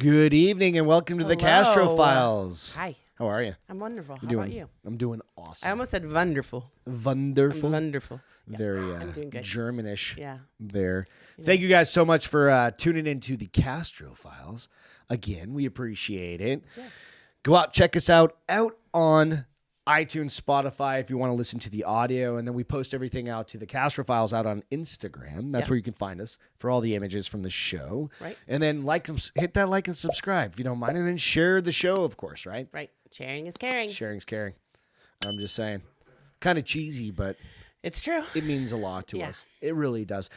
Good evening and welcome to the Castro Files. Hi. How are you? I'm wonderful. How doing, about you? I'm doing awesome. I almost said wonderful. Wonderful. Wonderful. Yeah. Very I'm doing good. Germanish. Yeah. There. Thank you guys so much for tuning into the Castro Files. Again, we appreciate it. Yes. Go out, check us out on iTunes, Spotify, if you want to listen to the audio. And then we post everything out to the Castro Files out on Instagram. That's where you can find us for all the images from the show. Right. And then hit that like and subscribe if you don't mind. And then share the show, of course, right? Right. Sharing is caring. Sharing's caring. I'm just saying. Kind of cheesy, but It's true. it means a lot to us. It really does.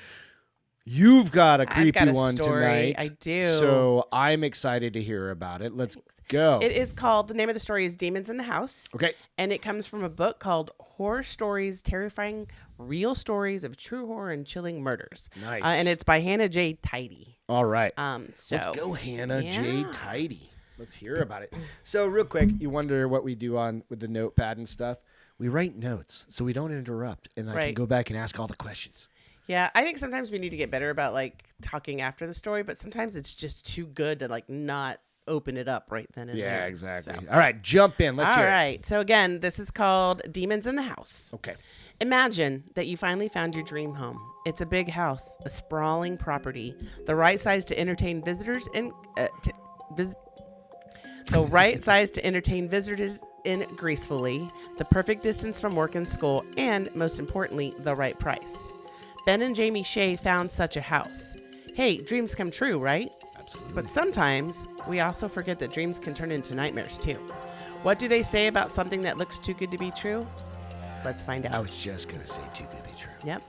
You've got a creepy one tonight. I do. So I'm excited to hear about it. Let's go. It is called, the name of the story is Demons in the House. Okay. And it comes from a book called Horror Stories, Terrifying Real Stories of True Horror and Chilling Murders. Nice. And it's by Hannah J. Tidy. All right. So Let's go, Hannah J. Yeah. Tidy. Let's hear about it. So real quick, you wonder what we do with the notepad and stuff. We write notes so we don't interrupt, and I can go back and ask all the questions. Yeah, I think sometimes we need to get better about like talking after the story, but sometimes it's just too good to like not open it up right then and there. Yeah, exactly. So. All right, jump in. Let's hear it. All right. So again, this is called Demons in the House. Okay. Imagine that you finally found your dream home. It's a big house, a sprawling property, the right size to entertain visitors in gracefully, the perfect distance from work and school, and most importantly, the right price. Ben and Jamie Shea found such a house. Hey, dreams come true, right? Absolutely. But sometimes we also forget that dreams can turn into nightmares too. What do they say about something that looks too good to be true? Let's find out. I was just going to say too good to be true. Yep.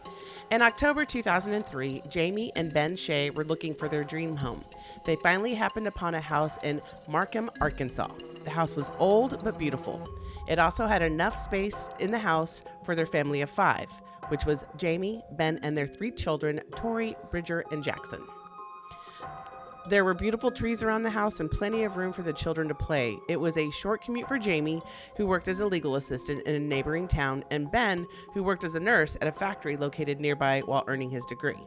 In October 2003, Jamie and Ben Shea were looking for their dream home. They finally happened upon a house in Markham, Arkansas. The house was old but beautiful. It also had enough space in the house for their family of 5, which was Jamie, Ben, and their 3 children, Tori, Bridger, and Jackson. There were beautiful trees around the house and plenty of room for the children to play. It was a short commute for Jamie, who worked as a legal assistant in a neighboring town, and Ben, who worked as a nurse at a factory located nearby while earning his degree.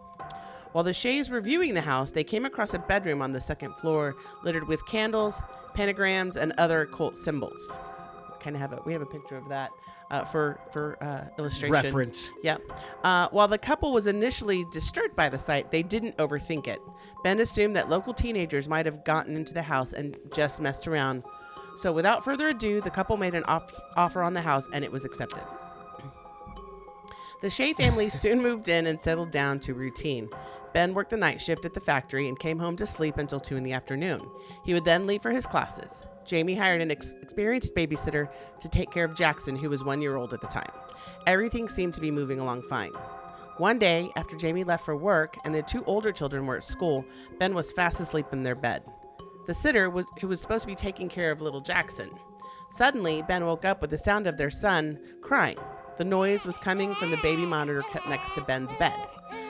While the Shays were viewing the house, they came across a bedroom on the second floor littered with candles, pentagrams, and other occult symbols. We have a picture of that for illustration. Reference. Yep. While the couple was initially disturbed by the sight, they didn't overthink it. Ben assumed that local teenagers might have gotten into the house and just messed around. So without further ado, the couple made an offer on the house, and it was accepted. The Shea family soon moved in and settled down to routine. Ben worked the night shift at the factory and came home to sleep until 2 p.m. He would then leave for his classes. Jamie hired an experienced babysitter to take care of Jackson, who was 1 year old at the time. Everything seemed to be moving along fine. One day, after Jamie left for work and the 2 older children were at school, Ben was fast asleep in their bed. The sitter, who was supposed to be taking care of little Jackson. Suddenly, Ben woke up with the sound of their son crying. The noise was coming from the baby monitor kept next to Ben's bed.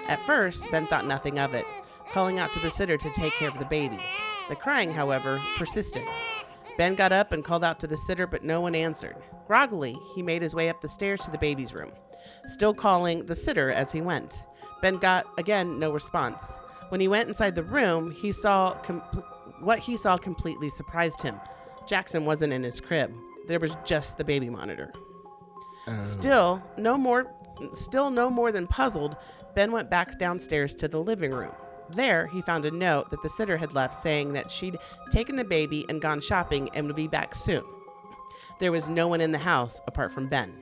At first, Ben thought nothing of it, calling out to the sitter to take care of the baby. The crying, however, persisted. Ben got up and called out to the sitter, but no one answered. Groggily, he made his way up the stairs to the baby's room, still calling the sitter as he went. Ben got, again, no response. When he went inside the room, what he saw completely surprised him. Jackson wasn't in his crib. There was just the baby monitor. Still no more than puzzled, Ben went back downstairs to the living room. There, he found a note that the sitter had left saying that she'd taken the baby and gone shopping and would be back soon. There was no one in the house apart from Ben.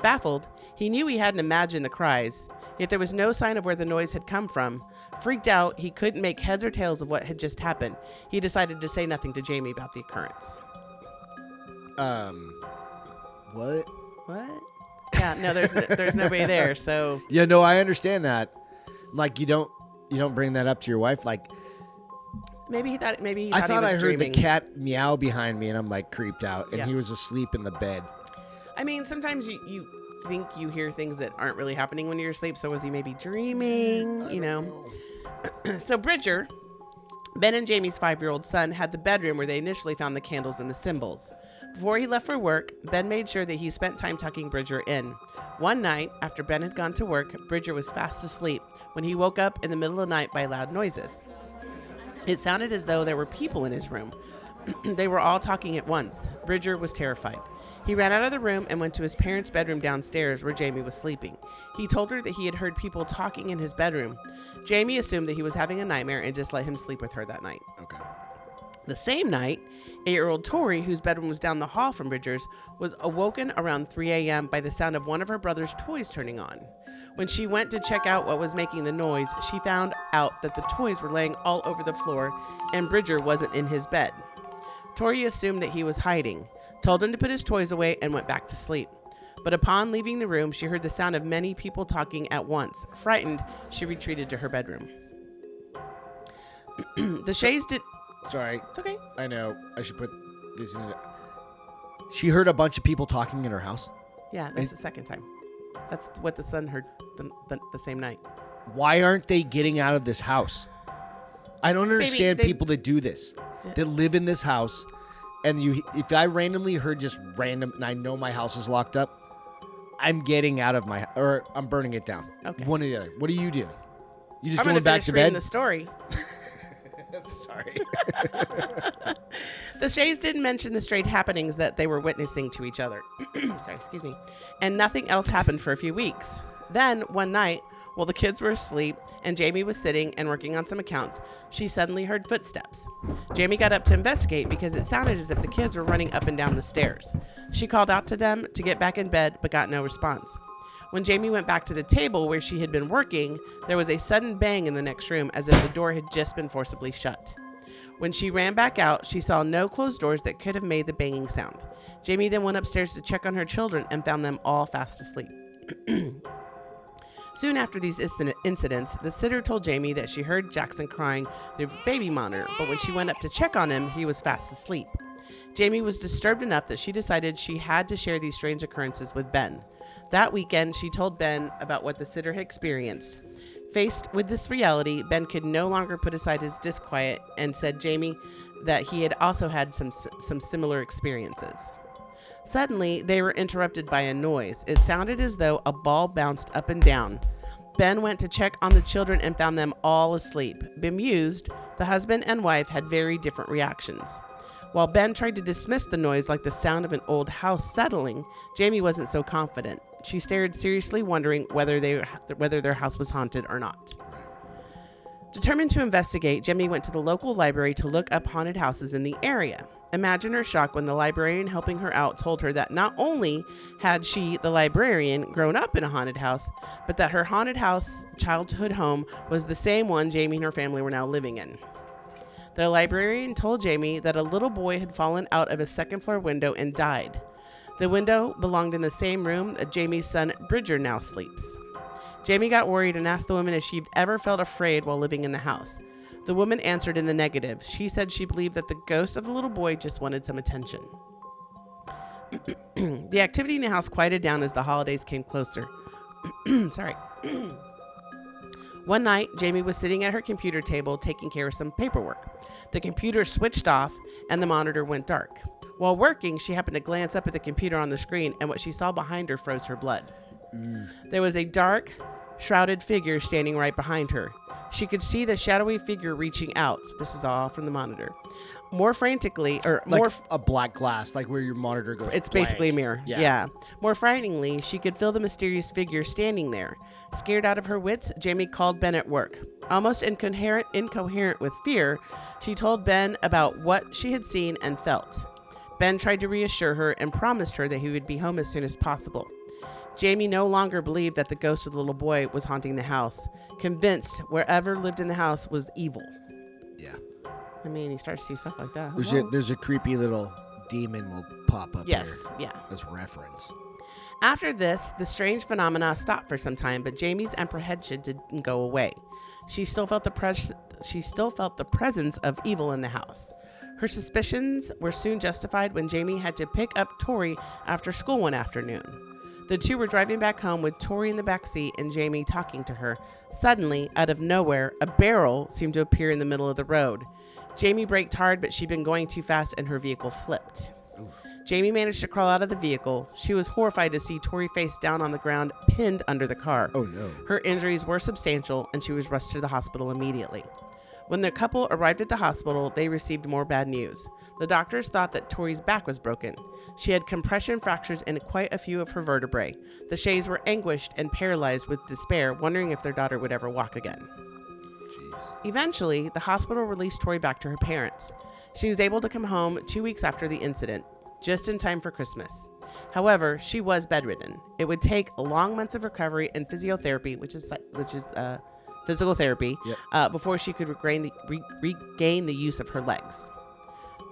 Baffled, he knew he hadn't imagined the cries, yet there was no sign of where the noise had come from. Freaked out, he couldn't make heads or tails of what had just happened. He decided to say nothing to Jamie about the occurrence. What? What? Yeah, no, there's nobody there, so. Yeah, no, I understand that. Like, you don't bring that up to your wife. Like, Maybe he thought I thought I heard dreaming. the cat meow behind me, and I'm like creeped out, and Yeah. he was asleep in the bed. I mean, sometimes you think you hear things that aren't really happening when you're asleep. So was he maybe dreaming? You know. So Bridger, Ben and Jamie's 5-year-old son, had the bedroom where they initially found the candles and the symbols. Before he left for work, Ben made sure that he spent time tucking Bridger in. One night, after Ben had gone to work, Bridger was fast asleep when he woke up in the middle of the night by loud noises. It sounded as though there were people in his room. They were all talking at once. Bridger was terrified. He ran out of the room and went to his parents' bedroom downstairs where Jamie was sleeping. He told her that he had heard people talking in his bedroom. Jamie assumed that he was having a nightmare and just let him sleep with her that night. Okay. The same night, 8-year-old Tori, whose bedroom was down the hall from Bridger's, was awoken around 3 a.m. by the sound of one of her brother's toys turning on. When she went to check out what was making the noise, she found out that the toys were laying all over the floor and Bridger wasn't in his bed. Tori assumed that he was hiding, told him to put his toys away, and went back to sleep. But upon leaving the room, she heard the sound of many people talking at once. Frightened, she retreated to her bedroom. The Shays did... Sorry. It's okay. I know. I should put this in it. She heard a bunch of people talking in her house? Yeah, that's the second time. That's what the son heard the same night. Why aren't they getting out of this house? I don't understand people that do this, that live in this house, and if I randomly heard just random, and I know my house is locked up, I'm getting out of or I'm burning it down. Okay. One or the other. What are you doing? You just I'm going back to bed? reading the story. Sorry. The Shays didn't mention the strange happenings that they were witnessing to each other. Sorry, excuse me. And nothing else happened for a few weeks. Then, one night, while the kids were asleep and Jamie was sitting and working on some accounts, she suddenly heard footsteps. Jamie got up to investigate because it sounded as if the kids were running up and down the stairs. She called out to them to get back in bed, but got no response. When Jamie went back to the table where she had been working, there was a sudden bang in the next room as if the door had just been forcibly shut. When she ran back out, she saw no closed doors that could have made the banging sound. Jamie then went upstairs to check on her children and found them all fast asleep. Soon after these incidents, the sitter told Jamie that she heard Jackson crying through the baby monitor, but when she went up to check on him, he was fast asleep. Jamie was disturbed enough that she decided she had to share these strange occurrences with Ben. That weekend, she told Ben about what the sitter had experienced. Faced with this reality, Ben could no longer put aside his disquiet and said Jamie that he had also had some similar experiences. Suddenly, they were interrupted by a noise. It sounded as though a ball bounced up and down. Ben went to check on the children and found them all asleep. Bemused, the husband and wife had very different reactions. While Ben tried to dismiss the noise like the sound of an old house settling, Jamie wasn't so confident. She stared seriously, wondering whether their house was haunted or not. Determined to investigate, Jamie went to the local library to look up haunted houses in the area. Imagine her shock when the librarian helping her out told her that not only had she, the librarian, grown up in a haunted house, but that her haunted house childhood home was the same one Jamie and her family were now living in. The librarian told Jamie that a little boy had fallen out of a second-floor window and died. The window belonged in the same room that Jamie's son Bridger now sleeps. Jamie got worried and asked the woman if she'd ever felt afraid while living in the house. The woman answered in the negative. She said she believed that the ghost of the little boy just wanted some attention. The activity in the house quieted down as the holidays came closer. Sorry. One night, Jamie was sitting at her computer table taking care of some paperwork. The computer switched off and the monitor went dark. While working, she happened to glance up at the computer on the screen, and what she saw behind her froze her blood. There was a dark, shrouded figure standing right behind her. She could see the shadowy figure reaching out. This is all from the monitor. More frantically, or like more a black glass, like where your monitor goes. It's blank. basically a mirror. Yeah. Yeah. More frighteningly, she could feel the mysterious figure standing there. Scared out of her wits, Jamie called Ben at work. Almost incoherent with fear, she told Ben about what she had seen and felt. Ben tried to reassure her and promised her that he would be home as soon as possible. Jamie no longer believed that the ghost of the little boy was haunting the house, convinced whoever lived in the house was evil. Yeah. I mean, you start to see stuff like that. There's a creepy little demon will pop up Yes, here yeah. as reference. After this, the strange phenomena stopped for some time, but Jamie's apprehension didn't go away. She still felt the presence of evil in the house. Her suspicions were soon justified when Jamie had to pick up Tori after school one afternoon. The two were driving back home with Tori in the backseat and Jamie talking to her. Suddenly, out of nowhere, a barrel seemed to appear in the middle of the road. Jamie braked hard, but she'd been going too fast and her vehicle flipped. Ooh. Jamie managed to crawl out of the vehicle. She was horrified to see Tori face down on the ground, pinned under the car. Oh, no. Her injuries were substantial, and she was rushed to the hospital immediately. When the couple arrived at the hospital, they received more bad news. The doctors thought that Tori's back was broken. She had compression fractures in quite a few of her vertebrae. The Shays were anguished and paralyzed with despair, wondering if their daughter would ever walk again. Jeez. Eventually, the hospital released Tori back to her parents. She was able to come home 2 weeks after the incident, just in time for Christmas. However, she was bedridden. It would take long months of recovery and physiotherapy, which is physical therapy, before she could regain the use of her legs.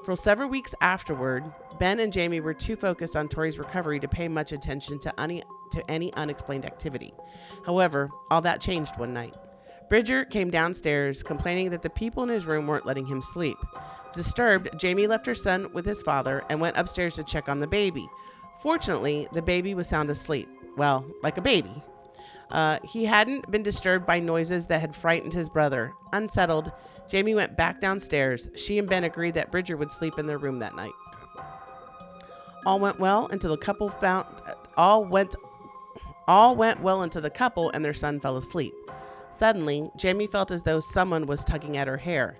For several weeks afterward, Ben and Jamie were too focused on Tori's recovery to pay much attention to any unexplained activity. However, all that changed one night. Bridger came downstairs complaining that the people in his room weren't letting him sleep. Disturbed, Jamie left her son with his father and went upstairs to check on the baby. Fortunately, the baby was sound asleep. Well, like a baby. He hadn't been disturbed by noises that had frightened his brother. Unsettled, Jamie went back downstairs. She and Ben agreed that Bridger would sleep in their room that night. All went well until the couple and their son fell asleep. Suddenly, Jamie felt as though someone was tugging at her hair.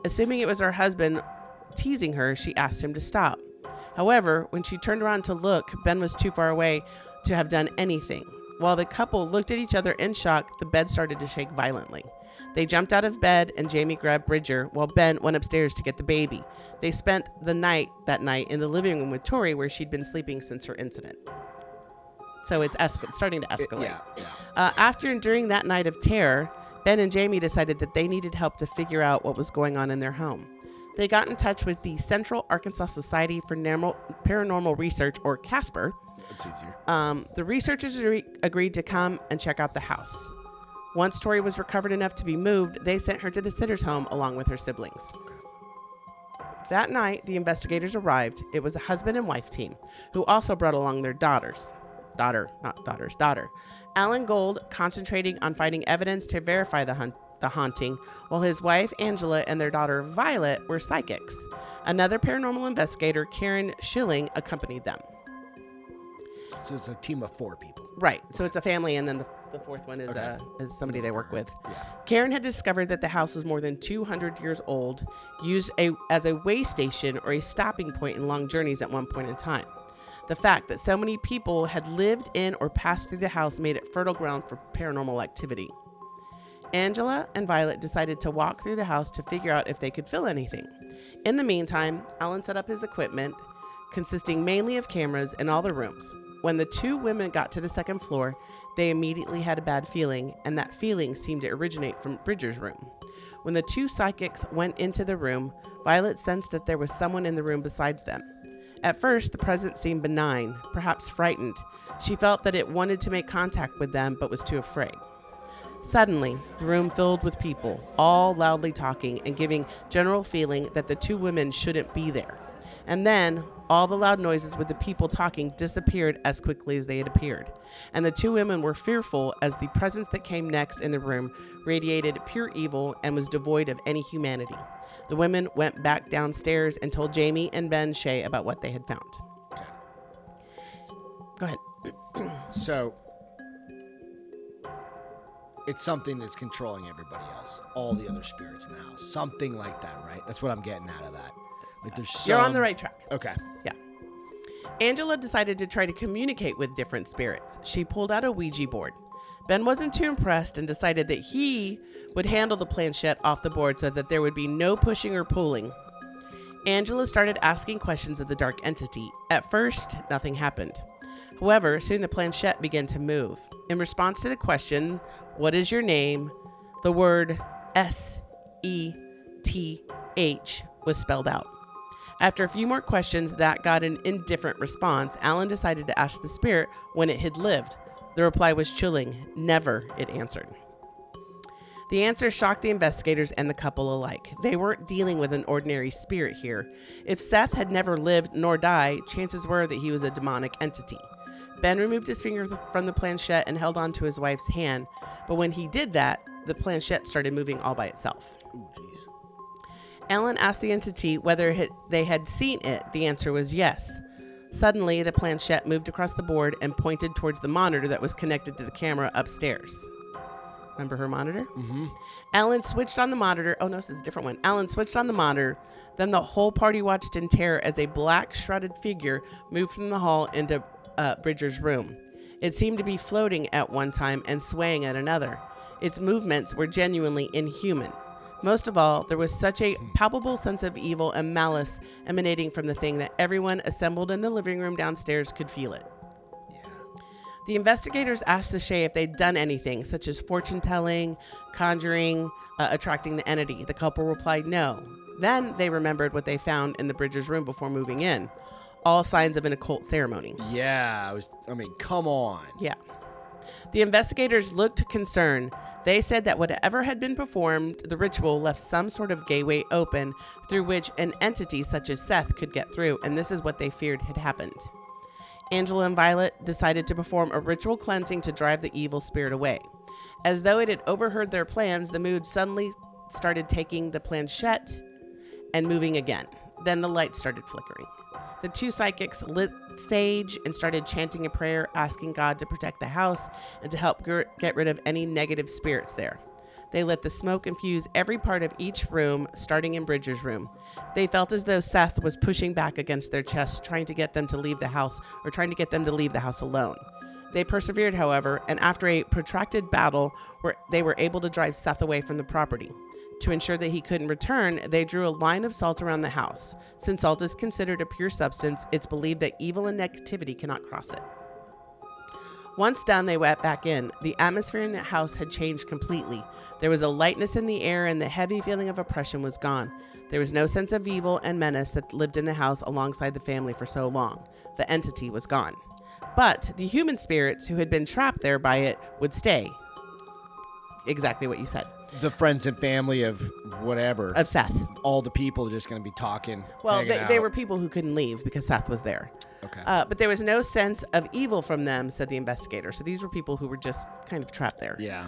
Assuming it was her husband teasing her, she asked him to stop. However, when she turned around to look, Ben was too far away to have done anything. While the couple looked at each other in shock, the bed started to shake violently. They jumped out of bed and Jamie grabbed Bridger while Ben went upstairs to get the baby. They spent that night in the living room with Tori where she'd been sleeping since her incident. So it's starting to escalate. After and during that night of terror, Ben and Jamie decided that they needed help to figure out what was going on in their home. They got in touch with the Central Arkansas Society for Paranormal Research, or CASPR. That's easier. The researchers agreed to come and check out the house. Once Tori was recovered enough to be moved, they sent her to the sitter's home along with her siblings. That night, the investigators arrived. It was a husband and wife team who also brought along their daughter. Alan Gold, concentrating on finding evidence to verify the haunting, while his wife Angela and their daughter Violet were psychics. Another paranormal investigator, Karen Schilling, accompanied them. So it's a team of 4 people. Right. So it's a family, and then the fourth one is somebody they work with. Yeah. Karen had discovered that the house was more than 200 years old, used as a way station or a stopping point in long journeys at one point in time. The fact that so many people had lived in or passed through the house made it fertile ground for paranormal activity. Angela and Violet decided to walk through the house to figure out if they could feel anything. In the meantime, Alan set up his equipment, consisting mainly of cameras in all the rooms. When the 2 women got to the second floor, they immediately had a bad feeling, and that feeling seemed to originate from Bridger's room. When the 2 psychics went into the room, Violet sensed that there was someone in the room besides them. At first, the presence seemed benign, perhaps frightened. She felt that it wanted to make contact with them, but was too afraid. Suddenly, the room filled with people, all loudly talking and giving general feeling that the 2 women shouldn't be there. And then, all the loud noises with the people talking disappeared as quickly as they had appeared. And the 2 women were fearful as the presence that came next in the room radiated pure evil and was devoid of any humanity. The women went back downstairs and told Jamie and Ben Shay about what they had found. Okay. Go ahead. So it's something that's controlling everybody else, all the other spirits in the house. Something like that, right? That's what I'm getting out of that. Like You're on the right track. Okay. Yeah. Angela decided to try to communicate with different spirits. She pulled out a Ouija board. Ben wasn't too impressed and decided that he would handle the planchette off the board so that there would be no pushing or pulling. Angela started asking questions of the dark entity. At first, nothing happened. However, soon the planchette began to move. In response to the question, "What is your name?" the word S-E-T-H was spelled out. After a few more questions that got an indifferent response, Alan decided to ask the spirit when it had lived. The reply was chilling. Never, it answered. The answer shocked the investigators and the couple alike. They weren't dealing with an ordinary spirit here. If Seth had never lived nor died, chances were that he was a demonic entity. Ben removed his finger from the planchette and held on to his wife's hand, but when he did that, the planchette started moving all by itself. Ooh, jeez. Alan asked the entity whether they had seen it. The answer was yes. Suddenly, the planchette moved across the board and pointed towards the monitor that was connected to the camera upstairs. Remember her monitor? Mm-hmm. Ellen switched on the monitor. Oh, no, this is a different one. Ellen switched on the monitor. Then the whole party watched in terror as a black shrouded figure moved from the hall into Bridger's room. It seemed to be floating at one time and swaying at another. Its movements were genuinely inhuman. Most of all, there was such a palpable sense of evil and malice emanating from the thing that everyone assembled in the living room downstairs could feel it. The investigators asked the Shea if they'd done anything, such as fortune-telling, conjuring, attracting the entity. The couple replied no. Then they remembered what they found in the Bridger's room before moving in. All signs of an occult ceremony. Yeah, come on. Yeah. The investigators looked concerned. They said that whatever had been performed, the ritual left some sort of gateway open through which an entity such as Seth could get through, and this is what they feared had happened. Angela and Violet decided to perform a ritual cleansing to drive the evil spirit away. As though it had overheard their plans, the mood suddenly started taking the planchette and moving again. Then the light started flickering. The two psychics lit sage and started chanting a prayer, asking God to protect the house and to help get rid of any negative spirits there. They let the smoke infuse every part of each room, starting in Bridger's room. They felt as though Seth was pushing back against their chests, trying to get them to leave the house or trying to get them to leave the house alone. They persevered, however, and after a protracted battle, they were able to drive Seth away from the property. To ensure that he couldn't return, they drew a line of salt around the house. Since salt is considered a pure substance, it's believed that evil and negativity cannot cross it. Once done, they went back in. The atmosphere in the house had changed completely. There was a lightness in the air, and the heavy feeling of oppression was gone. There was no sense of evil and menace that lived in the house alongside the family for so long. The entity was gone. But the human spirits who had been trapped there by it would stay. Exactly what you said. The friends and family of whatever. Of Seth. All the people are just going to be talking. Well, they were people who couldn't leave because Seth was there. Okay. But there was no sense of evil from them, said the investigator. So these were people who were just kind of trapped there. Yeah.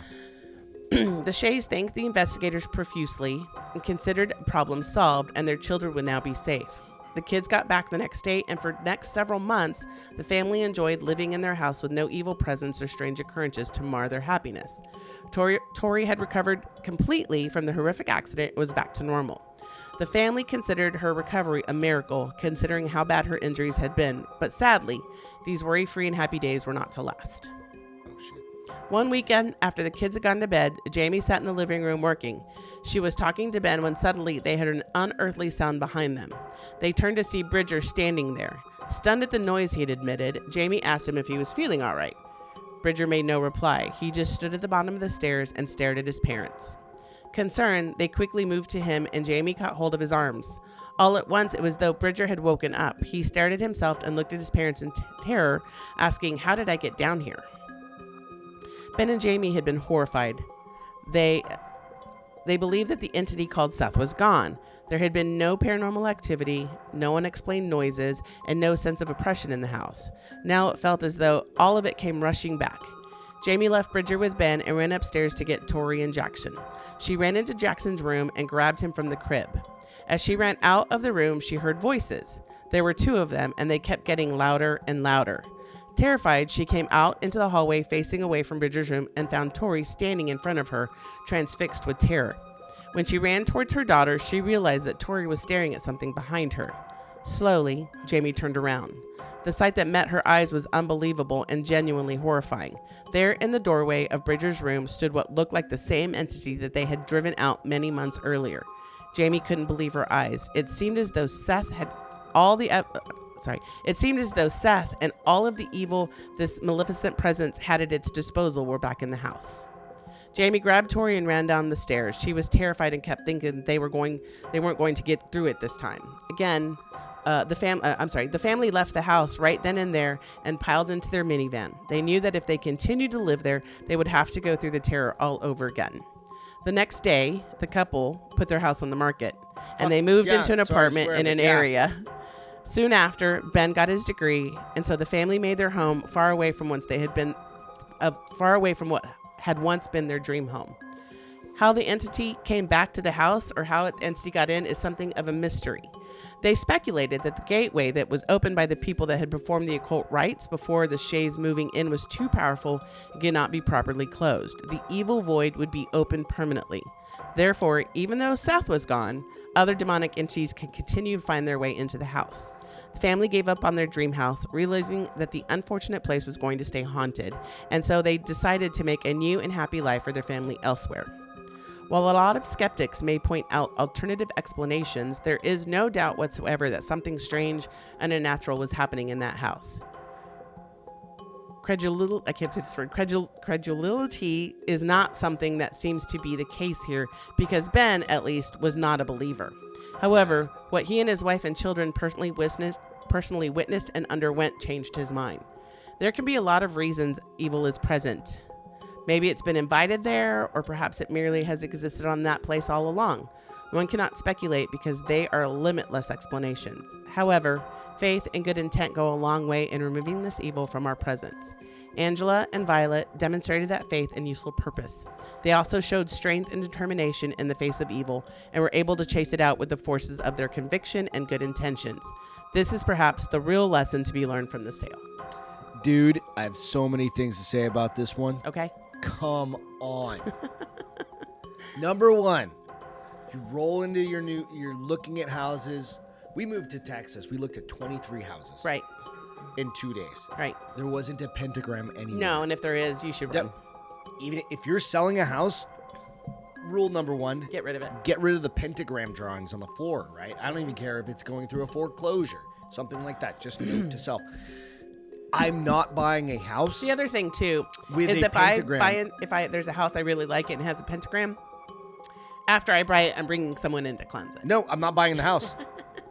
The Shays thanked the investigators profusely and considered problem solved, and their children would now be safe. The kids got back the next day, and for the next several months, the family enjoyed living in their house with no evil presence or strange occurrences to mar their happiness. Tori had recovered completely from the horrific accident and was back to normal. The family considered her recovery a miracle, considering how bad her injuries had been, but sadly, these worry-free and happy days were not to last. Oh, shit. One weekend, after the kids had gone to bed, Jamie sat in the living room working. She was talking to Ben when suddenly they heard an unearthly sound behind them. They turned to see Bridger standing there. Stunned at the noise he had emitted, Jamie asked him if he was feeling all right. Bridger made no reply. He just stood at the bottom of the stairs and stared at his parents. Concerned, they quickly moved to him, and Jamie caught hold of his arms. All at once, it was though Bridger had woken up. He stared at himself and looked at his parents in terror, asking, "How did I get down here?" Ben and Jamie had been horrified. They believed that the entity called Seth was gone. There had been no paranormal activity, no unexplained noises, and no sense of oppression in the house. Now it felt as though all of it came rushing back. Jamie left Bridger with Ben and ran upstairs to get Tori and Jackson. She ran into Jackson's room and grabbed him from the crib. As she ran out of the room, she heard voices. There were two of them, and they kept getting louder and louder. Terrified, she came out into the hallway facing away from Bridger's room and found Tori standing in front of her, transfixed with terror. When she ran towards her daughter, she realized that Tori was staring at something behind her. Slowly, Jamie turned around. The sight that met her eyes was unbelievable and genuinely horrifying. There in the doorway of Bridger's room stood what looked like the same entity that they had driven out many months earlier. Jamie couldn't believe her eyes. It seemed as though Seth and all of the evil this maleficent presence had at its disposal were back in the house. Jamie grabbed Tori and ran down the stairs. She was terrified and kept thinking they weren't going to get through it this time. Again, the family left the house right then and there and piled into their minivan. They knew that if they continued to live there, they would have to go through the terror all over again. The next day, the couple put their house on the market, and they moved into an apartment in an area. Soon after, Ben got his degree, and so the family made their home far away from what had once been their dream home. How the entity came back to the house or how the entity got in is something of a mystery. They speculated that the gateway that was opened by the people that had performed the occult rites before the Shays moving in was too powerful and could not be properly closed. The evil void would be open permanently. Therefore, even though Seth was gone, other demonic entities could continue to find their way into the house. The family gave up on their dream house, realizing that the unfortunate place was going to stay haunted, and so they decided to make a new and happy life for their family elsewhere. While a lot of skeptics may point out alternative explanations, there is no doubt whatsoever that something strange and unnatural was happening in that house. Credulity is not something that seems to be the case here because Ben, at least, was not a believer. However, what he and his wife and children personally witnessed and underwent changed his mind. There can be a lot of reasons evil is present. Maybe it's been invited there, or perhaps it merely has existed on that place all along. One cannot speculate because they are limitless explanations. However, faith and good intent go a long way in removing this evil from our presence. Angela and Violet demonstrated that faith and useful purpose. They also showed strength and determination in the face of evil and were able to chase it out with the forces of their conviction and good intentions. This is perhaps the real lesson to be learned from this tale. Dude, I have so many things to say about this one. Okay. Come on. Number one, you roll into you're looking at houses. We moved to Texas. We looked at 23 houses. Right. In 2 days. Right. There wasn't a pentagram anywhere. No, and if there is, you should run. Even if you're selling a house, rule number one, Get rid of it. Get rid of the pentagram drawings on the floor, right? I don't even care if it's going through a foreclosure, something like that. Just note to self. I'm not buying a house. The other thing too is if there's a house I really like it and has a pentagram, after I buy it, I'm bringing someone in to cleanse it. No, I'm not buying the house.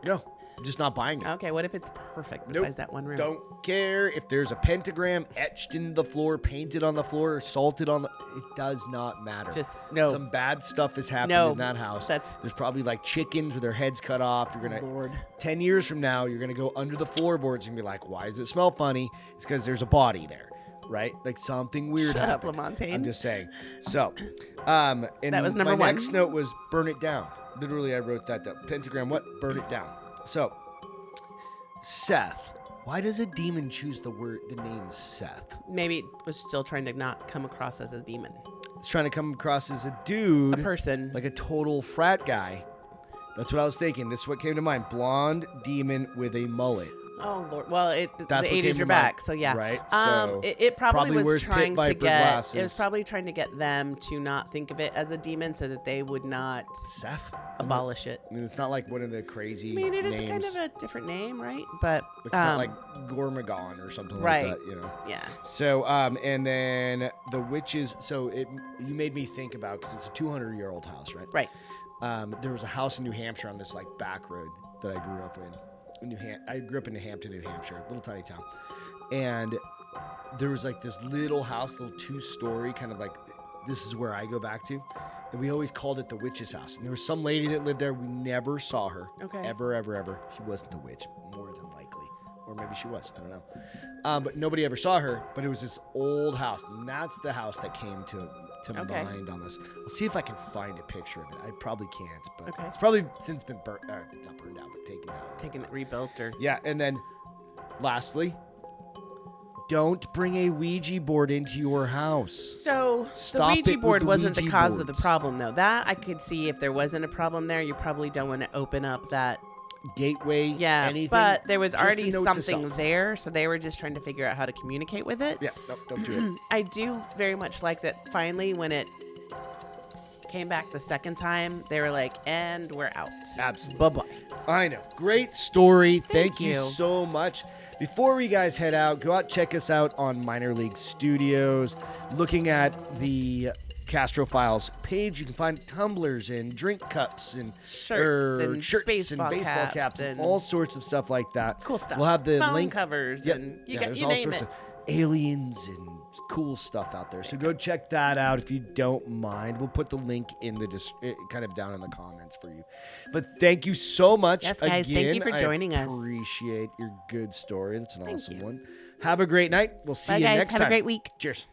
No, I'm just not buying it. Okay, what if it's perfect besides that one room? Don't care if there's a pentagram etched into the floor, painted on the floor, salted on the... It does not matter. Just no. Some bad stuff has happened in that house. There's probably like chickens with their heads cut off. You're gonna... Lord. 10 years from now, you're going to go under the floorboards and be like, why does it smell funny? It's because there's a body there, right? Like something weird Shut happened. up, Lamontagne. I'm just saying. So, and that was number my one. next note was burn it down. Literally, I wrote that down. Pentagram, what? Burn it down. So, Seth. Why does a demon choose the name Seth? Maybe it was still trying to not come across as a demon. It's trying to come across as a dude. A person. Like a total frat guy. That's what I was thinking. This is what came to mind. Blonde demon with a mullet. Oh, Lord. Well, the That's 80s are back, so yeah. Right? So it probably was trying to get... glasses. It was probably trying to get them to not think of it as a demon so that they would not Seth? abolish it. I mean, it's not like one of the crazy it is names. kind of a different name, right? But it's not like Gormagon or something right. like that, you know? Yeah. So, and then the witches... So, you made me think about... Because it's a 200-year-old house, right? Right. There was a house in New Hampshire on this, like, back road that I grew up in. I grew up in New Hampton, New Hampshire, little tiny town, and there was like this little house, little 2-story, kind of like this is where I go back to, and we always called it the witch's house. And there was some lady that lived there. We never saw her, ever. She wasn't the witch, more than likely, or maybe she was. I don't know, but nobody ever saw her. But it was this old house, and that's the house that came to mind on this. I'll see if I can find a picture of it. I probably can't, but it's probably since been not burned down, but taken down. Taken it, rebuilt, or... Yeah, and then lastly, don't bring a Ouija board into your house. So Stop the Ouija board wasn't the cause of the boards. problem, though. That I could see if there wasn't a problem there, you probably don't want to open up that... gateway, anything. But there was Just already a note to something self. there, so they were just trying to figure out how to communicate with it. Yeah, no, don't do it. I do very much like that finally when it came back the second time, they were like, and we're out. Absolutely. Bye-bye. I know. Great story. Thank you you so much. Before you guys head out, go out, check us out on Minor League Studios. Looking at the Castro Files page, you can find tumblers and drink cups and shirts baseball caps and all sorts of stuff like that. Cool stuff. We'll have the phone link covers and there's you all name sorts it. of aliens and cool stuff out there. So go check that out if you don't mind. We'll put the link in the kind of down in the comments for you. But thank you so much. Yes, guys. Again, thank you for joining us. I appreciate your good story. That's an awesome one. Have a great night. We'll see you guys. next Have time. a great week. Cheers.